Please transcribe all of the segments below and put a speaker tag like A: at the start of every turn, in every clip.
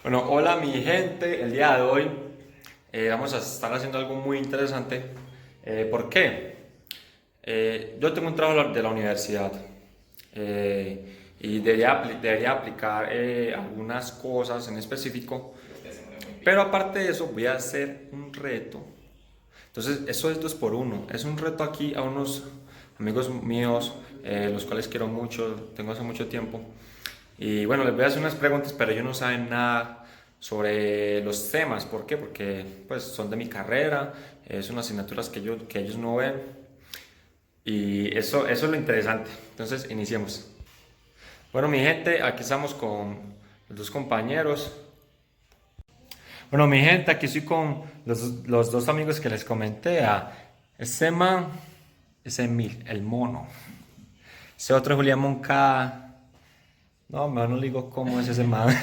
A: Bueno, hola mi gente, el día de hoy vamos a estar haciendo algo muy interesante. ¿Por qué? Yo tengo un trabajo de la universidad y debería aplicar algunas cosas en específico, pero aparte de eso voy a hacer un reto. Entonces, eso es dos por uno. Es un reto aquí a unos amigos míos, los cuales quiero mucho, tengo hace mucho tiempo. Y bueno, les voy a hacer unas preguntas, pero ellos no saben nada sobre los temas. ¿Por qué? Porque pues son de mi carrera, son asignaturas que ellos no ven. Y eso es lo interesante. Entonces, iniciemos. Bueno, mi gente, aquí estamos con los dos compañeros. Bueno, mi gente, aquí estoy con los dos amigos que les comenté. A ese man, ese Emil, el mono. Ese otro Julián Moncada. No, mejor no le digo cómo es ese man.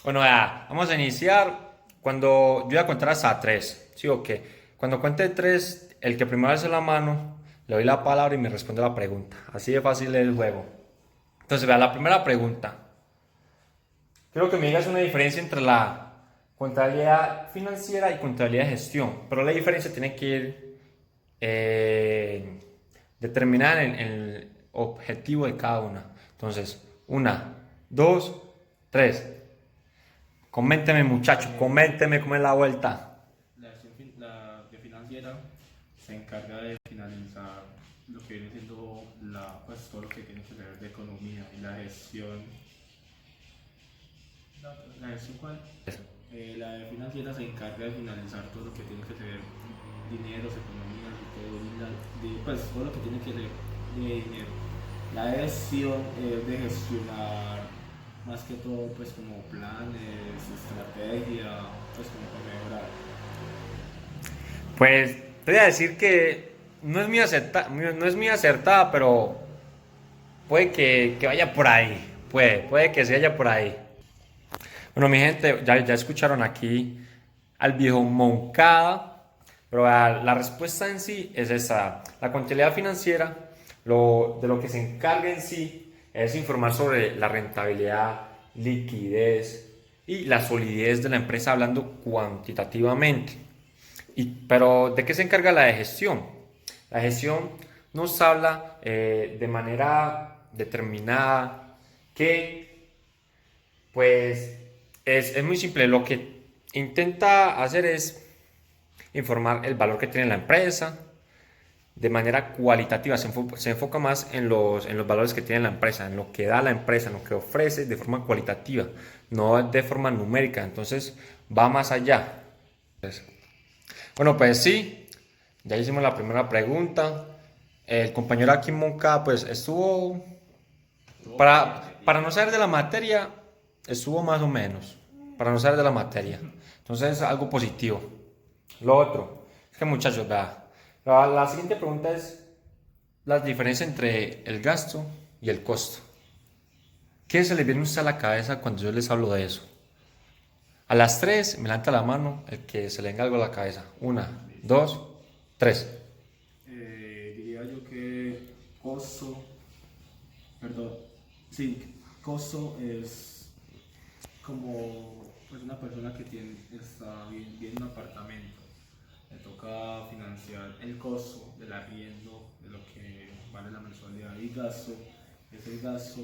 A: Bueno, ya, vamos a iniciar. Cuando yo voy a contar hasta tres, ¿sí o qué? Cuando cuente tres, el que primero hace la mano, le doy la palabra y me responde la pregunta. Así de fácil es el juego. Entonces, vea, la primera pregunta. Quiero que me digas una diferencia entre la contabilidad financiera y contabilidad de gestión. Pero la diferencia tiene que ir determinada en el objetivo de cada una. Entonces, una, dos, tres. Coménteme, muchacho, coménteme cómo es la vuelta.
B: La de financiera se encarga de finalizar lo que viene siendo pues, todo lo que tiene que ver de economía y la gestión. ¿La gestión cuál? La de financiera se encarga de finalizar todo lo que tiene que ver dineros, economías y todo, pues, todo lo que tiene que ver de dinero. La gestión es de gestionar más que todo pues como planes, estrategia, pues como para mejorar.
A: Pues te voy a decir que no es muy acertada, pero puede que vaya por ahí. Puede que se vaya por ahí. Bueno, mi gente, ya escucharon aquí al viejo Moncada, pero la respuesta en sí es esa. La contabilidad financiera, de lo que se encarga en sí, es informar sobre la rentabilidad, liquidez y la solidez de la empresa hablando cuantitativamente. Pero ¿de qué se encarga la de gestión? La gestión nos habla de manera determinada que pues es muy simple. Lo que intenta hacer es informar el valor que tiene la empresa de manera cualitativa. Se enfoca más en los valores que tiene la empresa, en lo que da la empresa, en lo que ofrece de forma cualitativa, no de forma numérica. Entonces va más allá. Bueno, pues sí, ya hicimos la primera pregunta. El compañero aquí Monca pues estuvo,
B: Estuvo bien,
A: para
B: bien.
A: no saber de la materia, estuvo más o menos, para no saber de la materia. Entonces, algo positivo. Lo otro, es que muchachos, vea, la siguiente pregunta es la diferencia entre el gasto y el costo. ¿Qué se les viene a usted a la cabeza cuando yo les hablo de eso? A las tres me levanta la mano el que se le venga algo a la cabeza. Una,
B: Listo.
A: dos, tres.
B: Diría yo que costo, perdón, sí, costo es como pues una persona que está bien en un apartamento. Le toca financiar el costo del arriendo, de lo que vale la mensualidad y gasto, es el gasto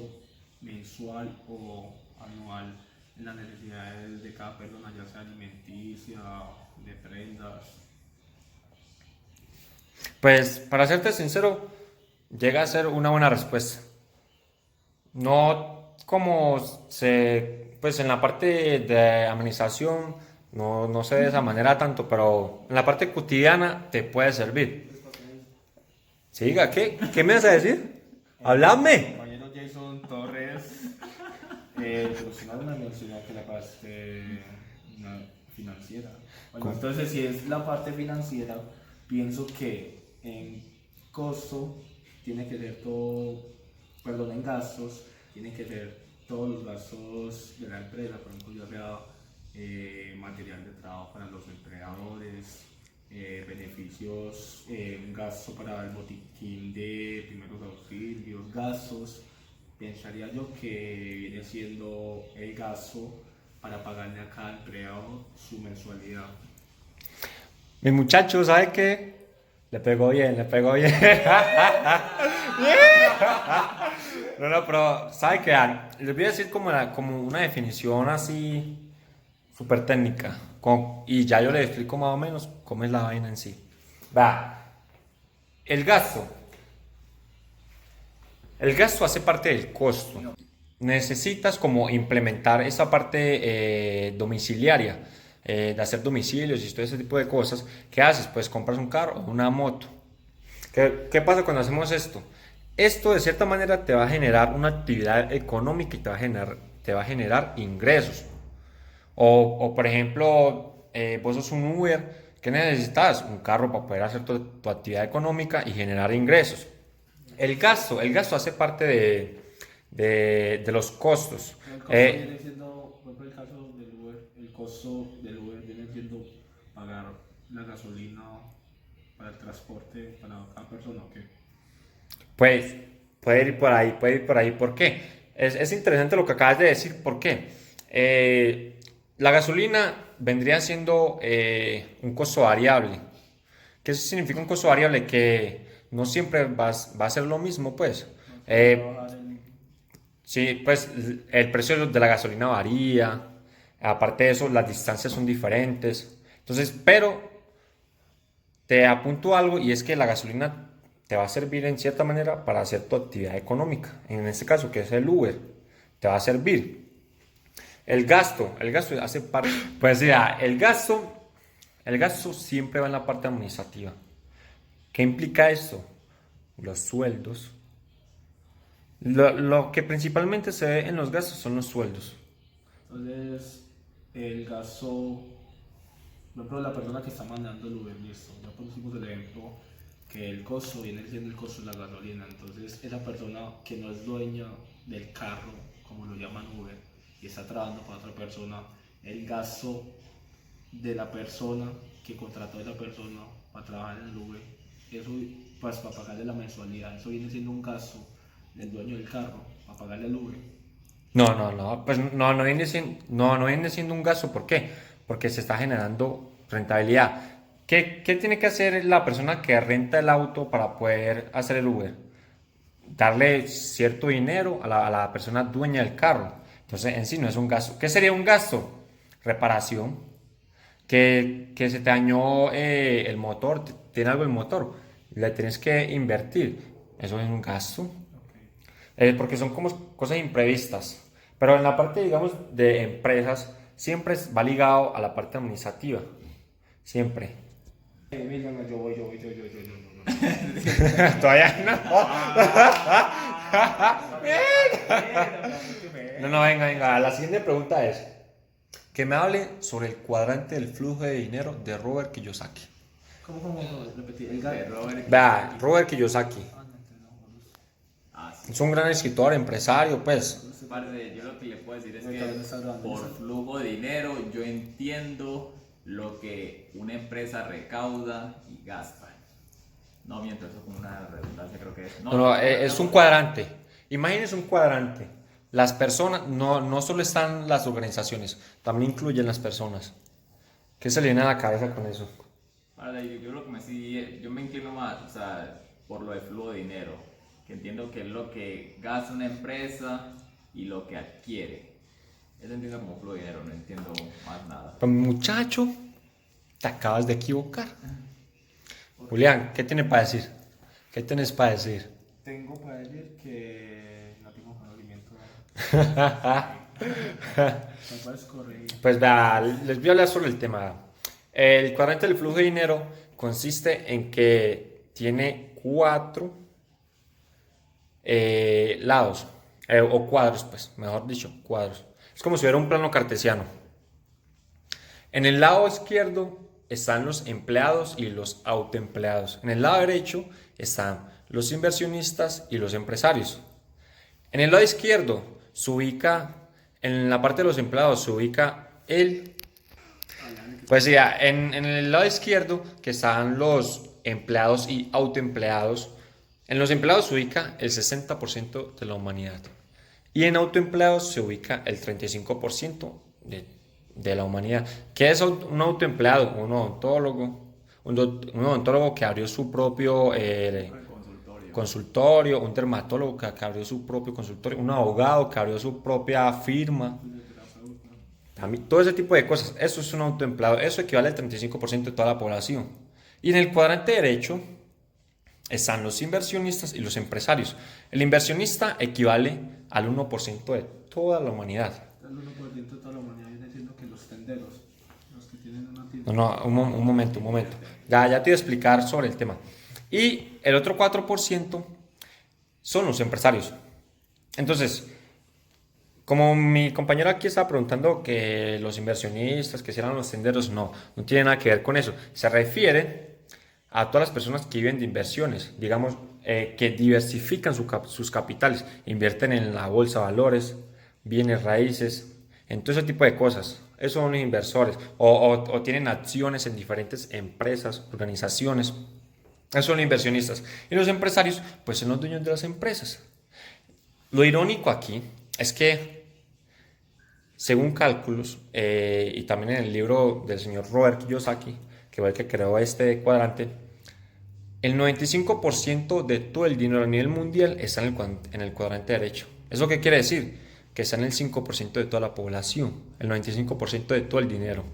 B: mensual o anual en las necesidades de cada persona, ya sea alimenticia, de prendas.
A: Pues, para serte sincero, llega a ser una buena respuesta. No como pues en la parte de administración, no sé de esa manera tanto, pero en la parte cotidiana te puede servir. Siga, ¿qué me vas a decir?
B: Mi
A: ¡Háblame!
B: compañero Jason Torres, pero si no me mencionó que la parte financiera. Bueno, entonces si es la parte financiera, pienso que en costo tiene que ser todo, perdón, en gastos, tiene que ser todos los gastos de la empresa, por ejemplo, ya sea material de trabajo para los empleadores, beneficios, un gasto para el botiquín de primeros auxilios, gastos. Pensaría yo que viene siendo el gasto para pagarle a cada empleado su mensualidad.
A: Mi muchacho, ¿sabe qué? Le pegó bien, le pegó bien. No, pero ¿sabe qué? Les voy a decir como una definición así súper técnica. Y ya yo le explico más o menos cómo es la vaina en sí. Va, el gasto. El gasto hace parte del costo. Necesitas como implementar esa parte domiciliaria, de hacer domicilios y todo ese tipo de cosas. ¿Qué haces? Pues compras un carro o una moto. ¿Qué pasa cuando hacemos esto? Esto de cierta manera te va a generar una actividad económica y te va a generar ingresos. O por ejemplo, vos sos un Uber, ¿qué necesitas? Un carro para poder hacer tu actividad económica y generar ingresos. El gasto hace parte de los costos.
B: El costo viene siendo, por ejemplo, el caso del Uber, el costo del Uber viene siendo pagar la gasolina para el transporte para cada persona, ¿o qué?
A: Pues puede ir por ahí, puede ir por ahí. ¿Por qué? Es interesante lo que acabas de decir. ¿Por qué? La gasolina vendría siendo un costo variable. ¿Qué significa un costo variable? Que no siempre va a ser lo mismo, pues. Sí, pues el precio de la gasolina varía. Aparte de eso, las distancias son diferentes. Entonces, pero te apunto algo y es que la gasolina te va a servir en cierta manera para hacer tu actividad económica. En este caso, que es el Uber, te va a servir. El gasto hace parte. Pues ya, el gasto siempre va en la parte administrativa. ¿Qué implica esto? Los sueldos. Lo que principalmente se ve en los gastos son los sueldos.
B: Entonces, el gasto, por ejemplo, la persona que está mandando el Uber, listo, ya pusimos el ejemplo que el costo viene siendo el costo de la gasolina. Entonces, esa persona que no es dueña del carro, como lo llaman Uber, y está trabajando para otra persona, el gasto de la persona que contrató a esa persona para trabajar en el Uber, eso pues para pagarle la mensualidad, eso viene siendo un gasto del dueño del carro para pagarle el Uber.
A: No, pues no viene siendo un gasto. ¿Por qué? Porque se está generando rentabilidad. ¿Qué tiene que hacer la persona que renta el auto para poder hacer el Uber? Darle cierto dinero a la persona dueña del carro. Entonces, en sí no es un gasto. ¿Qué sería un gasto? Reparación. Que se te dañó el motor, tiene algo el motor, le tienes que invertir. Eso es un gasto. Porque son como cosas imprevistas. Pero en la parte, digamos, de empresas, siempre va ligado a la parte administrativa. Siempre.
B: Mira, yo voy.
A: Todavía no. No, venga. La siguiente pregunta es que me hable sobre el cuadrante del flujo de dinero de Robert Kiyosaki.
B: ¿Cómo repetir? El gato.
A: Vea, Robert Kiyosaki.
C: Sí.
A: Es un gran escritor, empresario, pues.
C: Parce, yo lo que le puedo decir es que por flujo de dinero yo entiendo lo que una empresa recauda y gasta. No miento, eso es como una redundancia, creo que es.
A: Es un cuadrante. Imagínense un cuadrante. Las personas, no solo están las organizaciones, también incluyen las personas. ¿Qué se le viene a la cabeza con eso?
C: Parce, yo lo que yo me inclino más, o sea, por lo de flujo de dinero, que entiendo que es lo que gasta una empresa y lo que adquiere. Eso entiendo como flujo de dinero, no entiendo más nada.
A: Pues muchacho, te acabas de equivocar. Julián, ¿qué tienes para decir? ¿Qué tienes para decir?
B: Tengo para decir que no tengo conocimiento. ¿Me puedes corregir?
A: Pues vea, les voy a hablar sobre el tema. El cuadrante del flujo de dinero consiste en que tiene 4 lados, o cuadros, pues, mejor dicho, cuadros. Es como si hubiera un plano cartesiano. En el lado izquierdo están los empleados y los autoempleados. En el lado derecho están los inversionistas y los empresarios. En el lado izquierdo se ubica, en la parte de los empleados se ubica pues ya, en el lado izquierdo que están los empleados y autoempleados. En los empleados se ubica el 60% de la humanidad. Y en autoempleados se ubica el 35% de la humanidad. ¿Qué es un autoempleado? Un odontólogo. Un odontólogo que abrió su propio consultorio, un dermatólogo que abrió su propio consultorio, un abogado que abrió su propia firma. También, todo ese tipo de cosas. Eso es un autoempleado. Eso equivale al 35% de toda la población. Y en el cuadrante derecho están los inversionistas y los empresarios. El inversionista equivale al 1% de toda la humanidad.
B: El 1% de toda la humanidad viene siendo que los tenderos, los que tienen una tienda.
A: No, un momento. Ya te voy a explicar sobre el tema. Y el otro 4% son los empresarios. Entonces, como mi compañero aquí estaba preguntando que los inversionistas, que si eran los tenderos, no tiene nada que ver con eso. Se refiere a todas las personas que viven de inversiones, digamos, que diversifican sus capitales, invierten en la bolsa de valores, bienes raíces, en todo ese tipo de cosas. Esos son los inversores, o tienen acciones en diferentes empresas, organizaciones. Esos son los inversionistas. Y los empresarios, pues son los dueños de las empresas. Lo irónico aquí es que, según cálculos, y también en el libro del señor Robert Kiyosaki, que fue el que creó este cuadrante, el 95% de todo el dinero a nivel mundial está en el cuadrante derecho. ¿Eso qué quiere decir? Que está en el 5% de toda la población, el 95% de todo el dinero.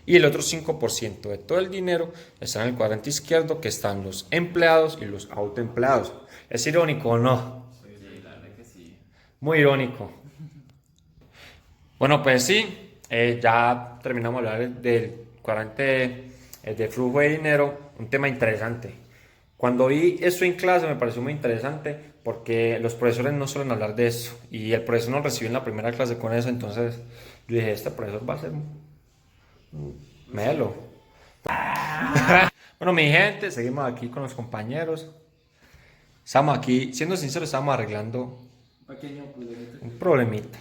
A: Y el otro 5% de todo el dinero está en el cuadrante izquierdo, que están los empleados y los autoempleados. ¿Es irónico o no?
C: Sí, la verdad que sí.
A: Muy irónico. Bueno, pues sí, ya terminamos de hablar del cuadrante de flujo de dinero, un tema interesante. Cuando vi eso en clase me pareció muy interesante porque los profesores no suelen hablar de eso y el profesor nos recibió en la primera clase con eso, entonces yo dije, este profesor va a ser melo. Bueno, mi gente, seguimos aquí con los compañeros. Estamos aquí, siendo sinceros, estamos arreglando
B: Pequeño problemita.
A: un problemita.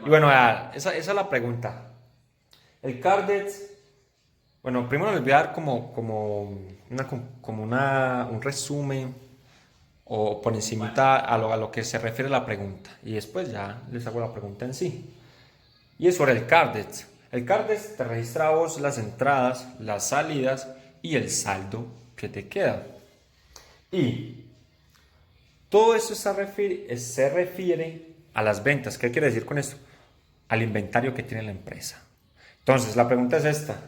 A: Y bueno, esa es la pregunta. El Cardex, bueno, primero les voy a dar como un resumen o por encimita a lo que se refiere la pregunta. Y después ya les hago la pregunta en sí. Y es sobre el Cardex. El Cardex te registra a vos las entradas, las salidas y el saldo que te queda. Y todo eso se refiere a las ventas. ¿Qué quiere decir con esto? Al inventario que tiene la empresa. Entonces, la pregunta es esta.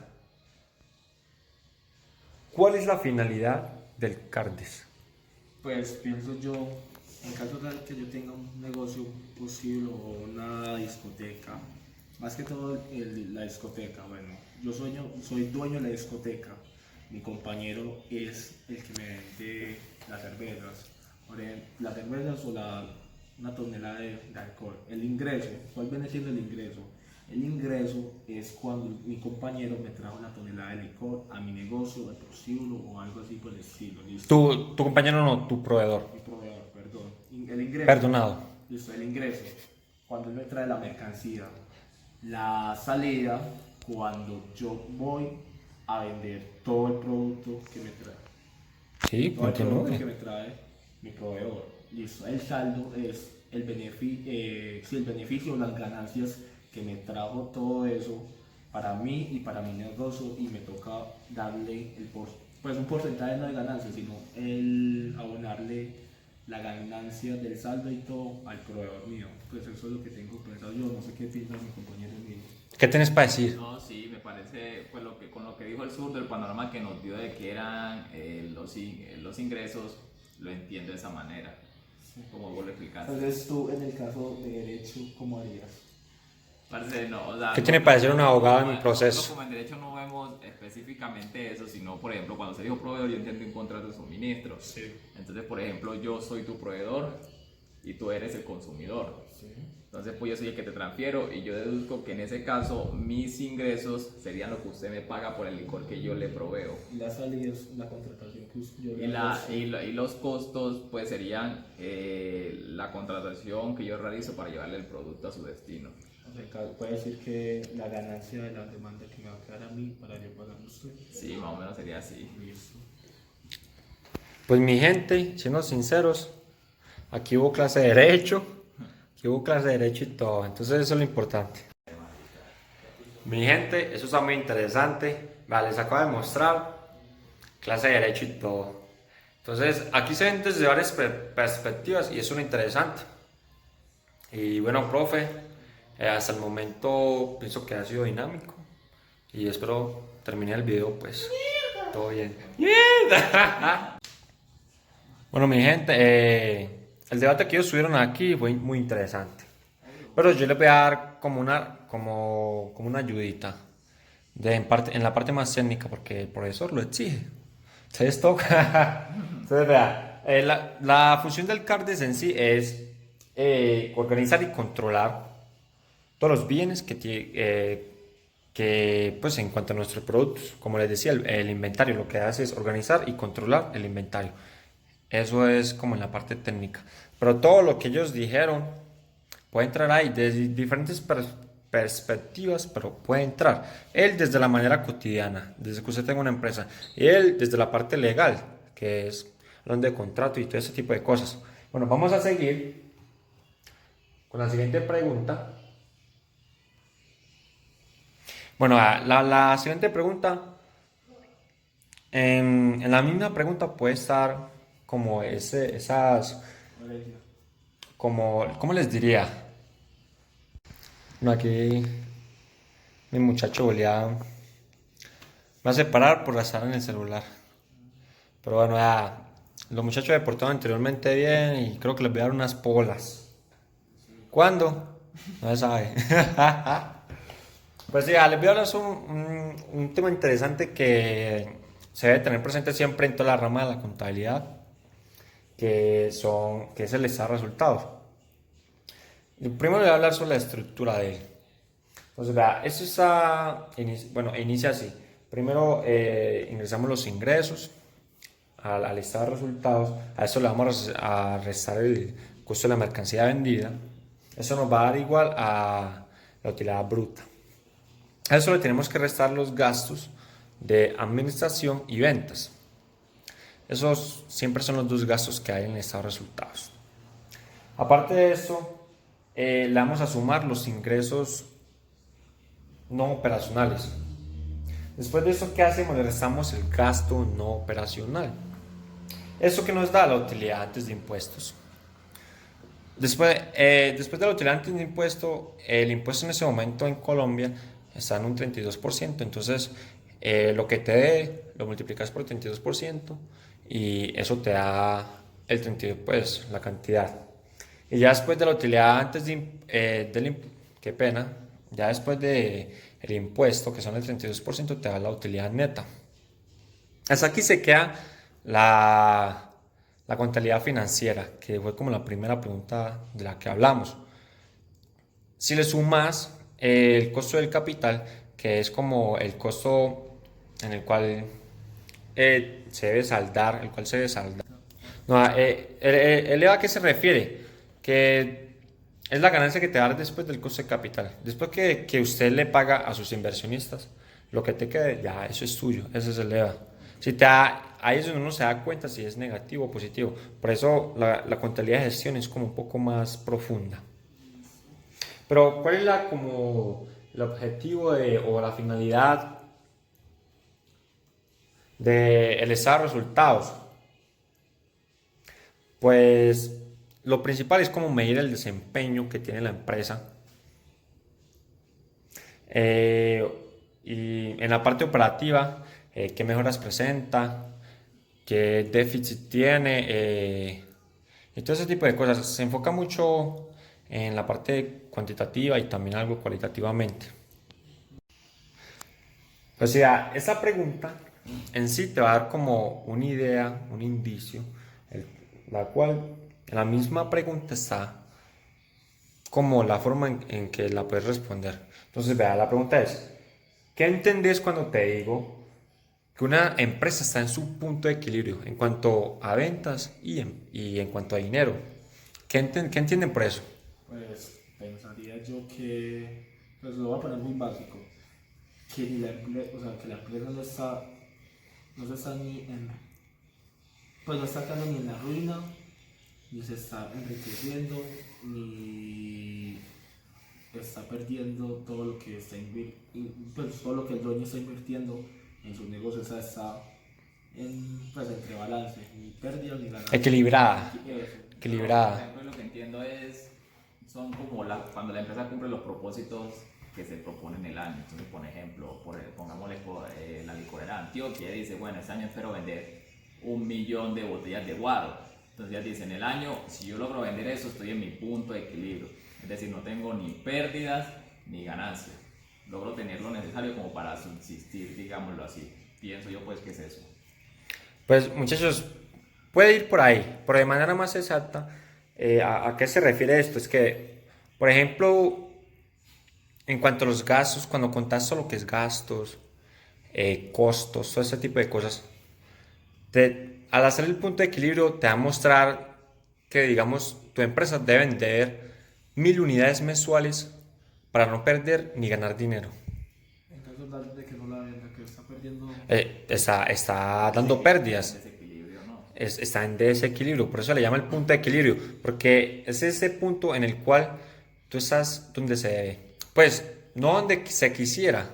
A: ¿Cuál es la finalidad del Cardex?
B: Pues pienso yo, en caso tal que yo tenga un negocio posible o una discoteca, más que todo la discoteca, bueno, yo soy dueño de la discoteca, mi compañero es el que me vende las cervezas, las cervezas o una tonelada de alcohol. El ingreso, ¿cuál viene siendo el ingreso? El ingreso es cuando mi compañero me trajo una tonelada de licor a mi negocio, de prostíbulo o algo así por el estilo. ¿Listo?
A: Tu compañero no, tu proveedor.
B: Mi proveedor, perdón. El ingreso.
A: Perdonado.
B: Listo, el ingreso. Cuando él me trae la mercancía. La salida, cuando yo voy a vender todo el producto que me trae.
A: Sí,
B: Todo el producto que
A: continúe.
B: me trae mi proveedor. Listo, el saldo es el beneficio o las ganancias que me trajo todo eso para mí y para mi negocio, y me toca darle pues un porcentaje no de ganancias, sino el abonarle la ganancia del saldo y todo al proveedor mío. Pues eso es lo que tengo pensado yo, no sé qué piensa mi compañero mío.
A: ¿Qué tienes para decir?
C: No, sí, me parece, pues con lo que dijo el sur del panorama que nos dio de que eran los ingresos, lo entiendo de esa manera, como vos lo explicaste.
B: Entonces tú, en el caso de derecho, ¿cómo harías?
C: Parce, no, o sea,
A: ¿Qué tiene para decir un abogado en un proceso?
C: Nosotros como en derecho no vemos específicamente eso, sino, por ejemplo, cuando se dijo proveedor, yo entiendo un contrato de suministro.
B: Sí.
C: Entonces, por ejemplo, yo soy tu proveedor y tú eres el consumidor.
B: Sí.
C: Entonces, pues yo soy el que te transfiero y yo deduzco que en ese caso mis ingresos serían lo que usted me paga por el licor que yo le proveo.
B: Y la salida es la contratación que yo
C: Y, y los costos pues serían la contratación que yo realizo para llevarle el producto a su destino.
B: O sea, puede decir que la ganancia de la demanda que me va a quedar a mí para yo pagarle a usted.
C: Sí, más o menos sería así.
B: Listo.
A: Pues mi gente, siendo sinceros, aquí hubo clase de derecho y todo, entonces eso es lo importante. Mi gente, eso está muy interesante. Vale, les acabo de mostrar clase de derecho y todo. Entonces, aquí se ven desde varias perspectivas y eso es lo interesante. Y bueno, profe, hasta el momento pienso que ha sido dinámico y espero terminar el video pues todo bien. ¡Mierda! Bueno, mi gente, el debate que ellos subieron aquí fue muy interesante. Pero yo les voy a dar como una ayudita en la parte más técnica porque el profesor lo exige. Entonces toca. Entonces, vea, la función del CARDES en sí es organizar y controlar todos los bienes que pues en cuanto a nuestros productos, como les decía, el inventario lo que hace es organizar y controlar el inventario. Eso es como en la parte técnica. Pero todo lo que ellos dijeron puede entrar ahí desde diferentes perspectivas, pero puede entrar. Él desde la manera cotidiana, desde que usted tenga una empresa. Y él desde la parte legal, que es hablando de contrato y todo ese tipo de cosas. Bueno, vamos a seguir con la siguiente pregunta. Bueno, la siguiente pregunta, en la misma pregunta puede estar como esas, como, ¿cómo les diría? No, aquí mi muchacho me va a separar por estar en el celular. Pero bueno, ya, los muchachos se portaron anteriormente bien y creo que les voy a dar unas polas. ¿Cuándo? No se sabe. Pues ya, les voy a hablar sobre un tema interesante que se debe tener presente siempre en toda la rama de la contabilidad, que es el estado de resultados. Y primero le voy a hablar sobre la estructura de él. Entonces, vea, esto bueno, inicia así. Primero ingresamos los ingresos al estado de resultados. A eso le vamos a restar el costo de la mercancía vendida. Eso nos va a dar igual a la utilidad bruta. A eso le tenemos que restar los gastos de administración y ventas. Esos siempre son los dos gastos que hay en el estado de resultados. Aparte de eso, le vamos a sumar los ingresos no operacionales. Después de eso, ¿qué hacemos? Le restamos el gasto no operacional. Eso que nos da la utilidad antes de impuestos. Después de la utilidad antes de impuesto, el impuesto en ese momento en Colombia está en un 32%. Entonces, lo que te dé, lo multiplicas por 32% y eso te da el 32, pues, la cantidad. Y ya después de la utilidad antes qué pena, ya después de el impuesto, que son el 32%, te da la utilidad neta. Hasta aquí se queda la contabilidad financiera, que fue como la primera pregunta de la que hablamos. Si le sumas el costo del capital, que es como el costo en el cual se debe saldar, el cual se debe saldar. No, ¿el EVA a qué se refiere? Que es la ganancia que te da después del costo de capital. Después que usted le paga a sus inversionistas, lo que te quede, ya, eso es tuyo, ese es el EVA. Ahí es donde uno se da cuenta si es negativo o positivo. Por eso la contabilidad de gestión es como un poco más profunda. Pero, ¿cuál es como el objetivo o la finalidad del estado de resultados? Pues lo principal es como medir el desempeño que tiene la empresa. Y en la parte operativa, qué mejoras presenta, qué déficit tiene, y todo ese tipo de cosas. Se enfoca mucho en la parte cuantitativa y también algo cualitativamente. O sea, esa pregunta en sí te va a dar como una idea, un indicio, la cual en la misma pregunta está como la forma en que la puedes responder. Entonces, vea, la pregunta es, ¿qué entendés cuando te digo que una empresa está en su punto de equilibrio en cuanto a ventas y en cuanto a dinero? ¿Qué entienden por eso?
B: Pues pensaría yo que, pues lo voy a poner muy básico, que ni o sea, que la empresa no se está ni en, pues no está quedando ni en la ruina, ni se está enriqueciendo, ni está perdiendo todo lo que pues, todo lo que el dueño está invirtiendo en sus negocios. O sea, está pues, entre balance, ni pérdida ni ganancia.
A: Equilibrada.
B: Eso.
C: Por
A: Equilibrada.
C: ejemplo, lo que entiendo es, son como cuando la empresa cumple los propósitos que se proponen el año. Entonces, por ejemplo, pongámosle la licorera de Antioquia, dice, bueno, este año espero vender 1.000.000 de botellas de guaro. Entonces ya dicen, el año, si yo logro vender eso, estoy en mi punto de equilibrio. Es decir, no tengo ni pérdidas ni ganancias. Logro tener lo necesario como para subsistir, digámoslo así. Pienso yo pues que es eso.
A: Pues muchachos, puede ir por ahí, pero de manera más exacta, ¿a qué se refiere esto? Es que, por ejemplo, en cuanto a los gastos, cuando contás todo lo que es gastos, costos, todo ese tipo de cosas, al hacer el punto de equilibrio te va a mostrar que, digamos, tu empresa debe vender 1.000 unidades mensuales para no perder ni ganar dinero.
B: En caso tal de que no la venda, que está perdiendo.
A: Está dando pérdidas.
C: Desequilibrio, ¿no?
A: Está en desequilibrio, por eso le llama el punto de equilibrio, porque es ese punto en el cual tú estás donde se debe, pues no donde se quisiera,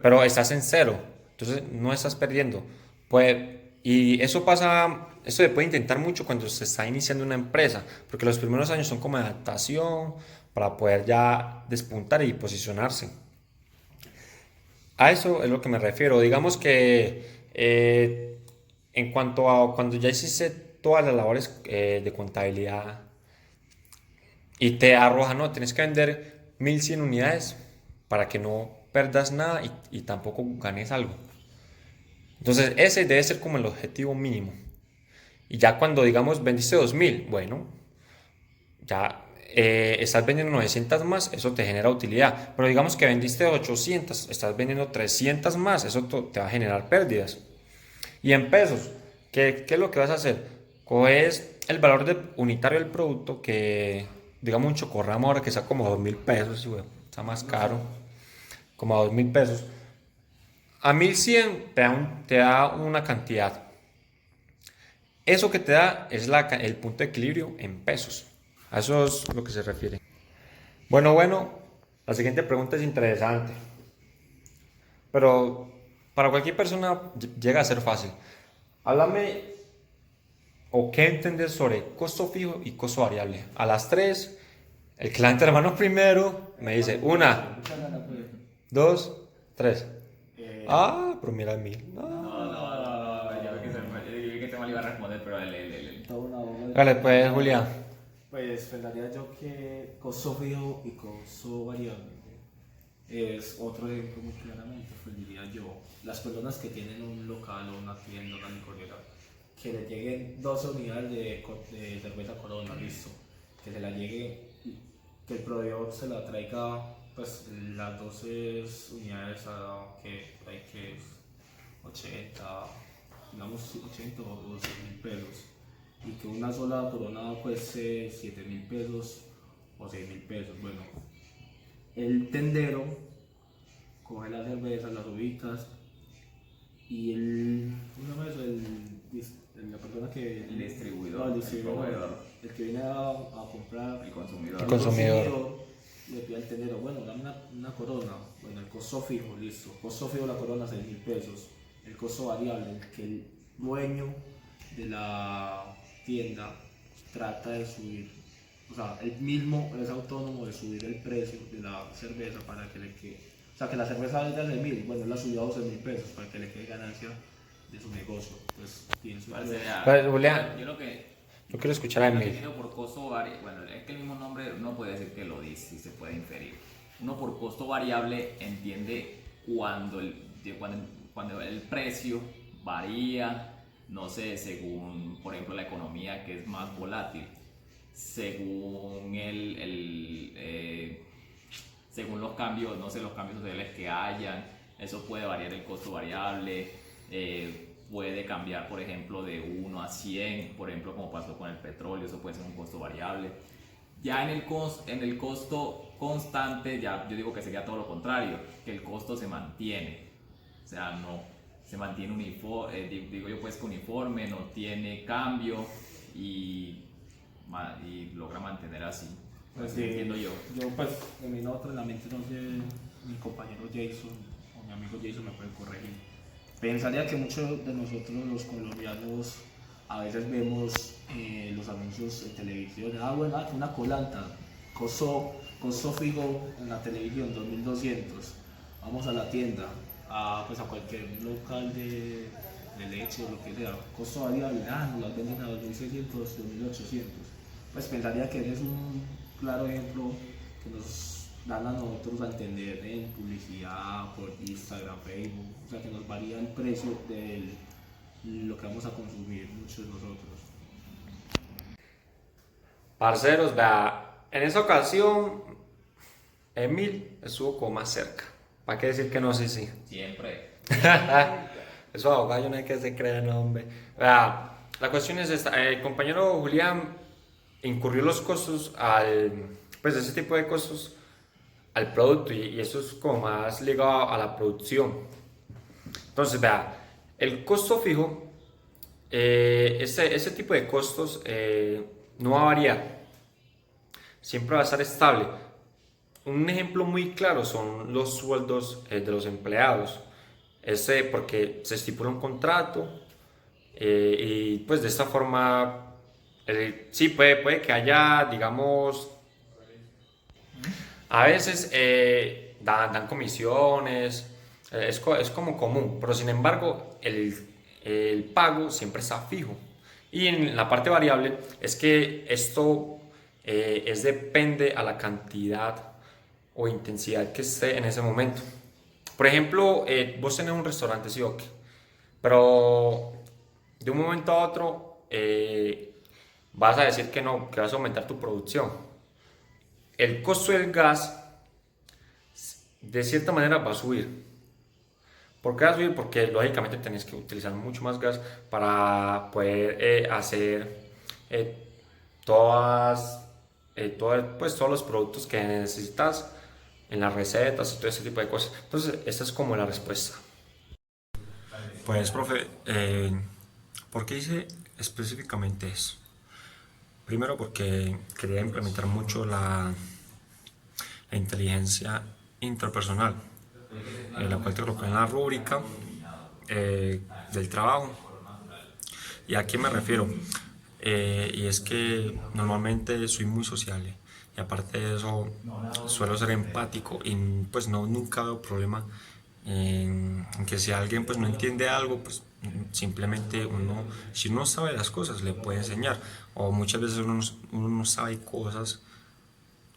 A: pero estás en cero, entonces no estás perdiendo. Pues, y eso pasa, eso se puede intentar mucho cuando se está iniciando una empresa, porque los primeros años son como adaptación para poder ya despuntar y posicionarse. A eso es lo que me refiero. Digamos que en cuanto a cuando ya hiciste todas las labores de contabilidad y te arroja, no, tienes que vender 1.100 unidades para que no perdas nada y tampoco ganes algo. Entonces ese debe ser como el objetivo mínimo. Y ya cuando digamos vendiste 2.000, bueno, ya estás vendiendo 900 más, eso te genera utilidad. Pero digamos que vendiste 800, estás vendiendo 300 más, eso te va a generar pérdidas. Y en pesos, ¿qué es lo que vas a hacer? Coges el valor unitario del producto, que digamos un chocorramo ahora que está como a 2.000 pesos, güey, está más caro, como a 2.000 pesos. A 1.100 te da una cantidad. Eso que te da es el punto de equilibrio en pesos. A eso es lo que se refiere. Bueno, la siguiente pregunta es interesante, pero para cualquier persona llega a ser fácil. Háblame o qué entender sobre costo fijo y costo variable. A las 3, el que levanta la mano primero me dice 1, 2, 3. Pero mira a mí.
C: No, yo vi que este mal iba a responder, pero
A: Dale, pues, Julián.
B: Pues pensaría yo que costo fijo y costo variable es otro ejemplo muy claramente, pues diría yo, las personas que tienen un local o una tienda, una licorera, que le lleguen 12 unidades de cerveza Corona, listo, que se la llegue, que el proveedor se la traiga, pues las 12 unidades que es 80, digamos 80 o 12.000 pesos, y que una sola Corona cueste 7.000 pesos o 6.000 pesos. Bueno, el tendero coge las cervezas, las ubicas, y ¿cómo se llama eso? La persona que...
C: El distribuidor,
B: no, el distribuidor,
C: el proveedor,
B: el que viene a comprar,
C: el consumidor.
A: El consumidor.
B: le pide al tendero, bueno, dame una Corona, bueno, el costo fijo, listo, costo fijo la Corona 6.000 pesos, el costo variable, el que el dueño de la tienda trata de subir, o sea, él mismo es autónomo de subir el precio de la cerveza para que le quede, o sea, que la cerveza valga 6.000, bueno, él la subió a 12.000 pesos para que le quede ganancia de su negocio. Pues pienso
A: Pues, Julián,
C: yo lo que
A: yo quiero escuchar a
C: lo que
A: Emil.
C: entiendo por costo variable, bueno, es que el mismo nombre uno puede decir que lo dice y se puede inferir. Uno por costo variable entiende cuando el precio varía, no sé, según, por ejemplo, la economía, que es más volátil, según según los cambios, no sé, los cambios sociales que hayan, eso puede variar el costo variable, puede cambiar, por ejemplo, de 1 a 100, por ejemplo, como pasó con el petróleo, eso puede ser un costo variable. Ya en el costo constante, ya yo digo que sería todo lo contrario, que el costo se mantiene, o sea, no se mantiene uniforme, digo yo pues que uniforme, no tiene cambio y logra mantener así.
B: Pues
C: entiendo yo.
B: Yo pues en mi otro en la mente no sé, mi compañero Jason o mi amigo Jason me puede corregir. Pensaría que muchos de nosotros los colombianos a veces vemos los anuncios en televisión. Bueno, una colanta, costo fijo en la televisión 2200. Vamos a la tienda, pues a cualquier local de leche o lo que sea. Costo variable, nos las venden a 2600, 2800. Pues pensaría que ese es un claro ejemplo que nos dan a nosotros a entender en publicidad, por Instagram, Facebook, o sea que nos varía el precio de lo que vamos a consumir muchos de nosotros.
A: Parceros, vea, en esa ocasión Emil estuvo como más cerca. ¿Para qué decir que no? Sí, sí.
C: Siempre.
A: Eso abogado no hay que se cree, no, hombre. Vea, la cuestión es esta. El compañero Julián incurrió los costos pues ese tipo de costos al producto y eso es como más ligado a la producción. Entonces, vea, el costo fijo, ese tipo de costos no va a variar, siempre va a estar estable. Un ejemplo muy claro son los sueldos de los empleados, porque se estipula un contrato y pues de esta forma sí puede que haya, digamos, a veces dan comisiones, es como común, pero sin embargo el pago siempre está fijo. Y en la parte variable es que esto depende a la cantidad o intensidad que esté en ese momento. Por ejemplo, vos tenés un restaurante, sí, ok, pero de un momento a otro vas a decir que no, que vas a aumentar tu producción. El costo del gas de cierta manera va a subir. ¿Por qué va a subir? Porque lógicamente tenés que utilizar mucho más gas para poder hacer eh, pues, todos los productos que necesitas en las recetas y todo ese tipo de cosas. Entonces, esa es como la respuesta. Pues, profe, ¿por qué hice específicamente eso? Primero porque quería implementar mucho la inteligencia interpersonal, la cual te coloqué en la rúbrica del trabajo. ¿Y a qué me refiero? Y es que normalmente soy muy sociable y aparte de eso suelo ser empático y pues no, nunca veo problema en que si alguien pues no entiende algo, pues simplemente uno, si uno sabe las cosas, le puede enseñar. O muchas veces uno no sabe cosas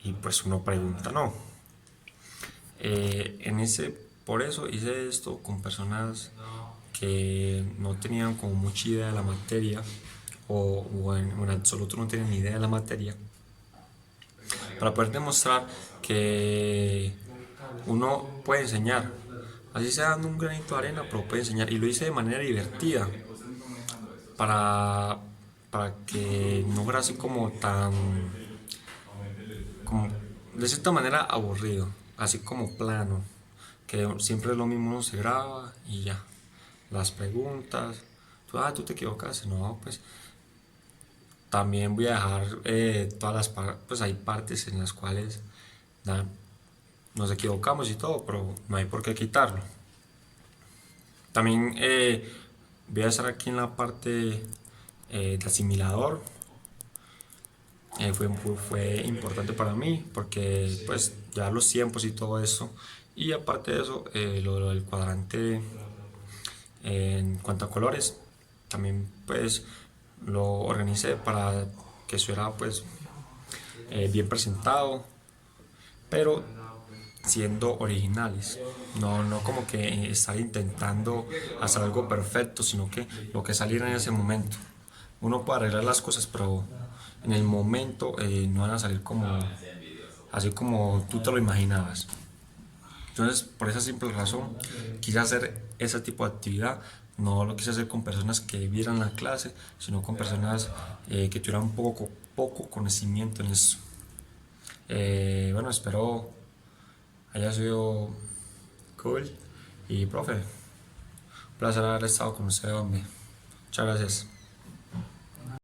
A: y pues uno pregunta, no. Por eso hice esto con personas que no tenían como mucha idea de la materia o en absoluto no tienen ni idea de la materia, para poder demostrar que uno puede enseñar, así sea dando un granito de arena, pero puede enseñar. Y lo hice de manera divertida, para, para que no fuera así como como de cierta manera aburrido, así como plano, que siempre es lo mismo, uno se graba y ya. Las preguntas, tú te equivocaste, no, pues también voy a dejar todas las pues hay partes en las cuales nos equivocamos y todo, pero no hay por qué quitarlo. También voy a estar aquí en la parte de asimilador. Fue importante para mí porque pues ya los tiempos y todo eso. Y aparte de eso, lo del cuadrante en cuanto a colores, también pues lo organicé para que fuera pues bien presentado, pero siendo originales, no como que estar intentando hacer algo perfecto, sino que lo que saliera en ese momento. Uno puede arreglar las cosas, pero en el momento no van a salir como así como tú te lo imaginabas. Entonces, por esa simple razón, quise hacer ese tipo de actividad. No lo quise hacer con personas que vieran la clase, sino con personas que tuvieran poco conocimiento en eso. Bueno, espero haya sido cool. Y profe, un placer haber estado con usted, hombre. Muchas gracias.